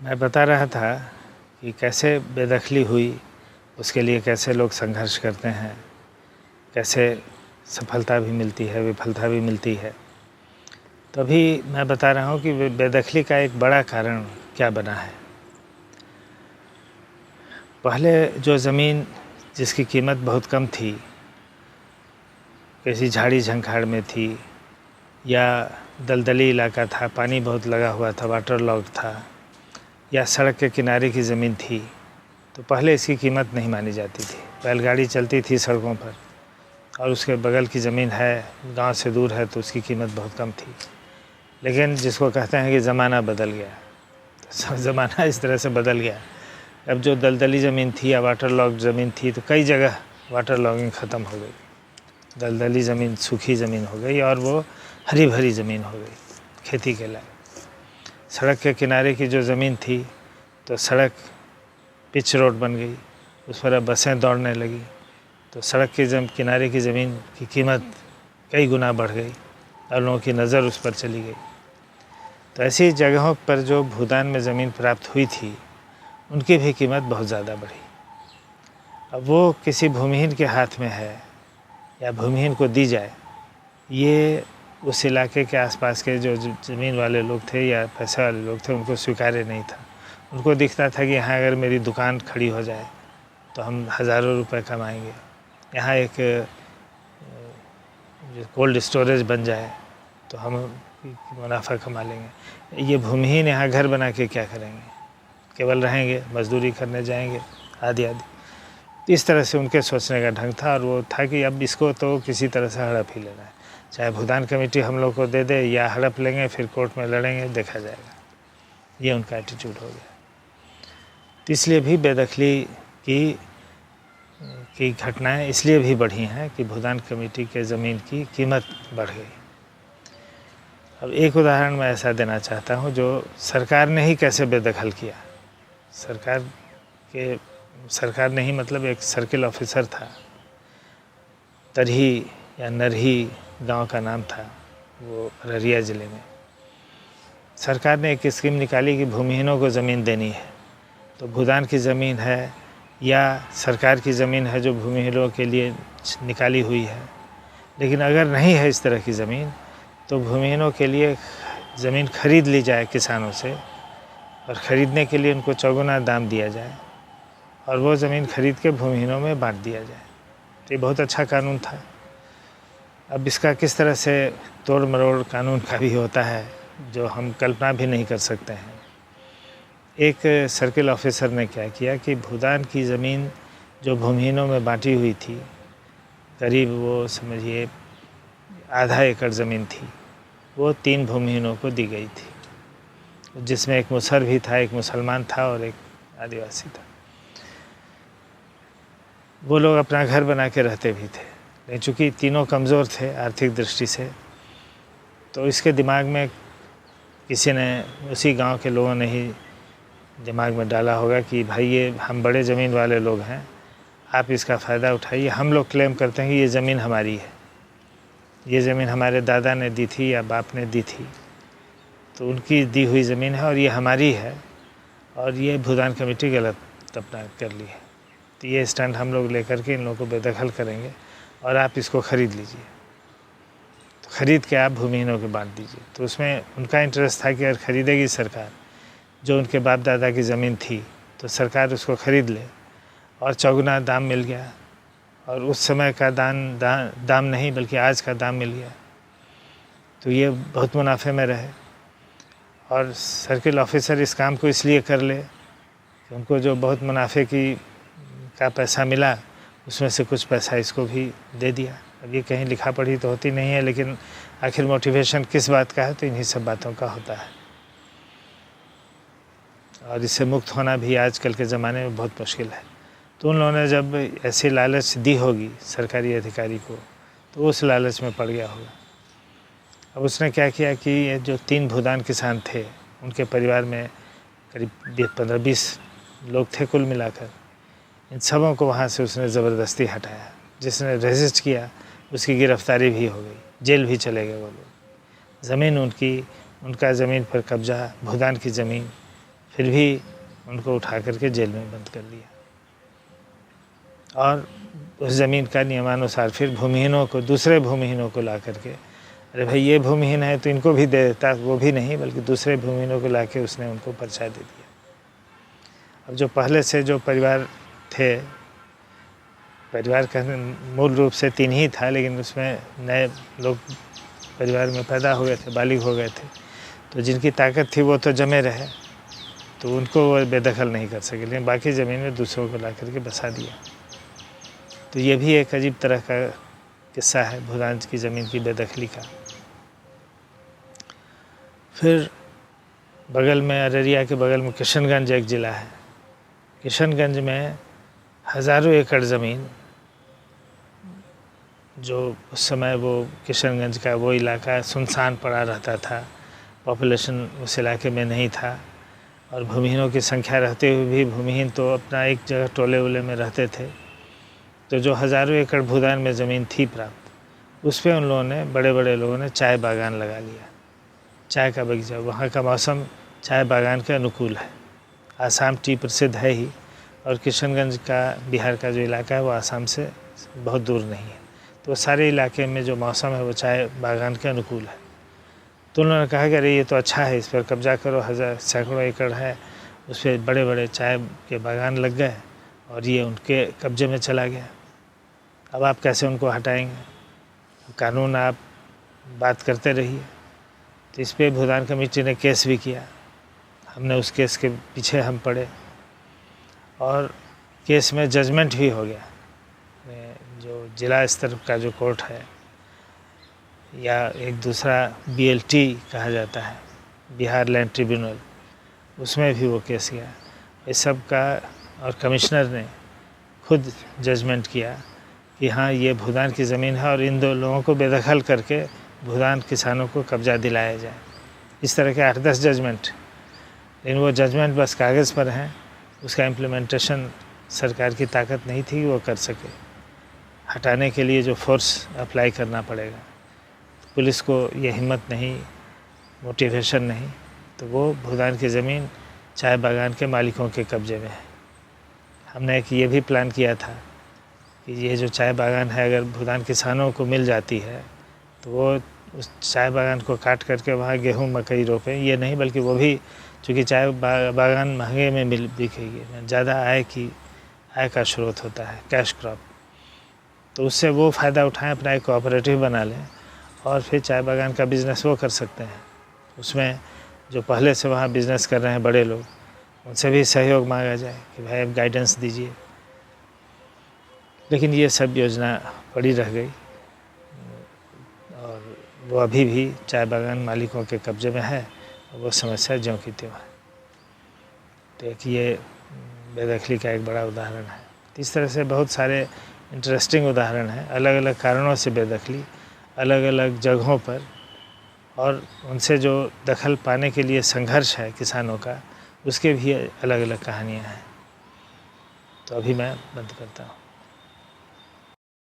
मैं बता रहा था कि कैसे बेदखली हुई, उसके लिए कैसे लोग संघर्ष करते हैं, कैसे सफलता भी मिलती है, विफलता भी मिलती है। तो अभी मैं बता रहा हूँ कि बेदखली का एक बड़ा कारण क्या बना है। पहले जो ज़मीन जिसकी कीमत बहुत कम थी, किसी झाड़ी झंखाड़ में थी या दलदली इलाका था, पानी बहुत लगा हुआ था, वाटर लॉग था, या सड़क के किनारे की ज़मीन थी, तो पहले इसकी कीमत नहीं मानी जाती थी। बैलगाड़ी चलती थी सड़कों पर और उसके बगल की ज़मीन है, गांव से दूर है, तो उसकी कीमत बहुत कम थी। लेकिन जिसको कहते हैं कि ज़माना बदल गया, तो ज़माना इस तरह से बदल गया। अब जो दलदली ज़मीन थी या वाटर लॉग ज़मीन थी, तो कई जगह वाटर लॉगिंग ख़त्म हो गई, दलदली ज़मीन सूखी ज़मीन हो गई और वो हरी भरी ज़मीन हो गई खेती के लायक। सड़क के किनारे की जो ज़मीन थी, तो सड़क पिच रोड बन गई, उस पर अब बसें दौड़ने लगी, तो सड़क के किनारे की ज़मीन की कीमत कई गुना बढ़ गई और लोगों की नज़र उस पर चली गई। तो ऐसी जगहों पर जो भूदान में ज़मीन प्राप्त हुई थी, उनकी भी कीमत बहुत ज़्यादा बढ़ी। अब वो किसी भूमिहीन के हाथ में है या भूमिहीन को दी जाए, ये उस इलाके के आसपास के जो ज़मीन वाले लोग थे या पैसे वाले लोग थे, उनको स्वीकार्य नहीं था। उनको दिखता था कि यहाँ अगर मेरी दुकान खड़ी हो जाए तो हम हज़ारों रुपए कमाएंगे, यहाँ एक कोल्ड स्टोरेज बन जाए तो हम मुनाफा कमा लेंगे। ये भूमिहीन यहाँ घर बना के क्या करेंगे, केवल रहेंगे, मजदूरी करने जाएंगे, आदि आदि। इस तरह से उनके सोचने का ढंग था और वो था कि अब इसको तो किसी तरह से हड़प ही लेना है, चाहे भूदान कमेटी हम लोग को दे दे या हड़प लेंगे, फिर कोर्ट में लड़ेंगे, देखा जाएगा। ये उनका एटीट्यूड हो गया। तो इसलिए भी बेदखली की घटनाएं इसलिए भी बढ़ी हैं कि भूदान कमेटी के ज़मीन की कीमत बढ़ गई। अब एक उदाहरण मैं ऐसा देना चाहता हूँ जो सरकार ने ही कैसे बेदखल किया। सरकार ने ही मतलब एक सर्किल ऑफिसर था, तरही या नरही गांव का नाम था, वो अररिया ज़िले में। सरकार ने एक स्कीम निकाली कि भूमिहीनों को ज़मीन देनी है, तो भूदान की ज़मीन है या सरकार की ज़मीन है जो भूमिहीनों के लिए निकाली हुई है, लेकिन अगर नहीं है इस तरह की ज़मीन, तो भूमिहीनों के लिए ज़मीन खरीद ली जाए किसानों से और ख़रीदने के लिए उनको चौगुना दाम दिया जाए और वो ज़मीन खरीद के भूमिहीनों में बांट दिया जाए। तो ये बहुत अच्छा कानून था। अब इसका किस तरह से तोड़ मरोड़ कानून का भी होता है जो हम कल्पना भी नहीं कर सकते हैं। एक सर्किल ऑफिसर ने क्या किया कि भूदान की ज़मीन जो भूमिहीनों में बांटी हुई थी, करीब वो समझिए आधा एकड़ ज़मीन थी, वो 3 भूमिहीनों को दी गई थी, जिसमें एक मुसहर भी था, एक मुसलमान था और एक आदिवासी था। वो लोग अपना घर बना के रहते भी थे, लेकिन चूँकि तीनों कमज़ोर थे आर्थिक दृष्टि से, तो इसके दिमाग में किसी ने, उसी गांव के लोगों ने ही दिमाग में डाला होगा कि भाई ये हम बड़े ज़मीन वाले लोग हैं, आप इसका फ़ायदा उठाइए। हम लोग क्लेम करते हैं कि ये ज़मीन हमारी है, ये ज़मीन हमारे दादा ने दी थी या बाप ने दी थी, तो उनकी दी हुई ज़मीन है और ये हमारी है, और ये भूदान कमेटी गलत अपना कर ली है, तो ये स्टैंड हम लोग लेकर के इन लोगों को बेदखल करेंगे और आप इसको ख़रीद लीजिए। तो ख़रीद के आप भूमिहीनों को बांट दीजिए। तो उसमें उनका इंटरेस्ट था कि अगर ख़रीदेगी सरकार जो उनके बाप दादा की ज़मीन थी, तो सरकार उसको ख़रीद ले और चौगुना दाम मिल गया, और उस समय का दाम नहीं बल्कि आज का दाम मिल गया, तो ये बहुत मुनाफे में रहे। और सर्किल ऑफिसर इस काम को इसलिए कर ले कि उनको जो बहुत मुनाफे का पैसा मिला, उसमें से कुछ पैसा इसको भी दे दिया। अब ये कहीं लिखा पढ़ी तो होती नहीं है, लेकिन आखिर मोटिवेशन किस बात का है, तो इन्हीं सब बातों का होता है। और इससे मुक्त होना भी आजकल के ज़माने में बहुत मुश्किल है। तो उन लोगों ने जब ऐसी लालच दी होगी सरकारी अधिकारी को, तो उस लालच में पड़ गया होगा। अब उसने क्या किया कि ये जो 3 भूदान किसान थे, उनके परिवार में करीब 15-20 लोग थे कुल मिलाकर, इन सबों को वहाँ से उसने ज़बरदस्ती हटाया। जिसने रेजिस्ट किया उसकी गिरफ्तारी भी हो गई, जेल भी चले गए वो लोग। ज़मीन उनका ज़मीन पर कब्जा, भूदान की ज़मीन फिर भी उनको उठा करके जेल में बंद कर दिया। और उस ज़मीन का नियमानुसार फिर भूमिहीनों को, दूसरे भूमिहीनों को ला करके, अरे भाई ये भूमिहीन है तो इनको भी दे देता, वो भी नहीं बल्कि दूसरे भूमिहीनों को ला के उसने उनको पर्चा दे दिया। अब जो पहले से जो परिवार थे, परिवार का मूल रूप से 3 ही था, लेकिन उसमें नए लोग परिवार में पैदा हो गए थे, बालिग हो गए थे, तो जिनकी ताकत थी वो तो जमे रहे, तो उनको वो बेदखल नहीं कर सके, लेकिन बाकी ज़मीन में दूसरों को ला करके बसा दिया। तो ये भी एक अजीब तरह का किस्सा है भूदान की ज़मीन की बेदखली का। फिर बगल में, अररिया के बगल में किशनगंज एक ज़िला है। किशनगंज में हज़ारों एकड़ ज़मीन, जो उस समय वो किशनगंज का वो इलाका सुनसान पड़ा रहता था, पॉपुलेशन उस इलाके में नहीं था, और भूमिहीनों की संख्या रहते हुए भी भूमिहीन तो अपना एक जगह टोले वोले में रहते थे। तो जो हज़ारों एकड़ भूदान में ज़मीन थी प्राप्त, उस पर उन लोगों ने, बड़े बड़े लोगों ने चाय बागान लगा लिया, चाय का बगीचा। वहाँ का मौसम चाय बागान के अनुकूल है। आसाम टी प्रसिद्ध है ही, और किशनगंज का, बिहार का जो इलाका है वो आसाम से बहुत दूर नहीं है, तो सारे इलाके में जो मौसम है वो चाय बागान के अनुकूल है। तो उन्होंने कहा कि अरे ये तो अच्छा है, इस पर कब्जा करो, सैकड़ों एकड़ है, उस पर बड़े बड़े चाय के बागान लग गए और ये उनके कब्जे में चला गया। अब आप कैसे उनको हटाएंगे? कानून आप बात करते रहिए। तो इस पर भूदान कमेटी ने केस भी किया। हमने उस केस के पीछे हम पड़े और केस में जजमेंट भी हो गया। जो जिला स्तर का जो कोर्ट है, या एक दूसरा BLT कहा जाता है, बिहार लैंड ट्रिब्यूनल, उसमें भी वो केस गया। इस सब का, और कमिश्नर ने खुद जजमेंट किया कि हाँ ये भूदान की ज़मीन है और इन 2 लोगों को बेदखल करके भूदान किसानों को कब्जा दिलाया जाए। इस तरह के 8-10 जजमेंट, लेकिन वो जजमेंट बस कागज़ पर हैं, उसका इम्प्लीमेंटेशन सरकार की ताकत नहीं थी कि वो कर सके। हटाने के लिए जो फोर्स अप्लाई करना पड़ेगा, पुलिस को ये हिम्मत नहीं, मोटिवेशन नहीं, तो वो भूदान की ज़मीन चाय बागान के मालिकों के कब्जे में है। हमने एक ये भी प्लान किया था कि ये जो चाय बागान है अगर भूदान किसानों को मिल जाती है तो वो उस चाय बागान को काट करके वहाँ गेहूँ मकई रोपें। ये नहीं, बल्कि वो भी, चूँकि चाय बागान महंगे में बिकेगी, ज़्यादा आय का स्रोत होता है, कैश क्रॉप, तो उससे वो फ़ायदा उठाएं, अपना एक कोऑपरेटिव बना लें और फिर चाय बागान का बिज़नेस वो कर सकते हैं। उसमें जो पहले से वहाँ बिज़नेस कर रहे हैं बड़े लोग, उनसे भी सहयोग मांगा जाए कि भाई आप गाइडेंस दीजिए। लेकिन ये सब योजना पड़ी रह गई और वो अभी भी चाय बागान मालिकों के कब्जे में है और वो समस्या ज्यों की त्यों है। तो एक ये बेदखली का एक बड़ा उदाहरण है। इस तरह से बहुत सारे इंटरेस्टिंग उदाहरण हैं, अलग अलग कारणों से बेदखली, अलग अलग जगहों पर, और उनसे जो दखल पाने के लिए संघर्ष है किसानों का, उसके भी अलग अलग कहानियाँ हैं। तो अभी मैं बंद करता हूँ।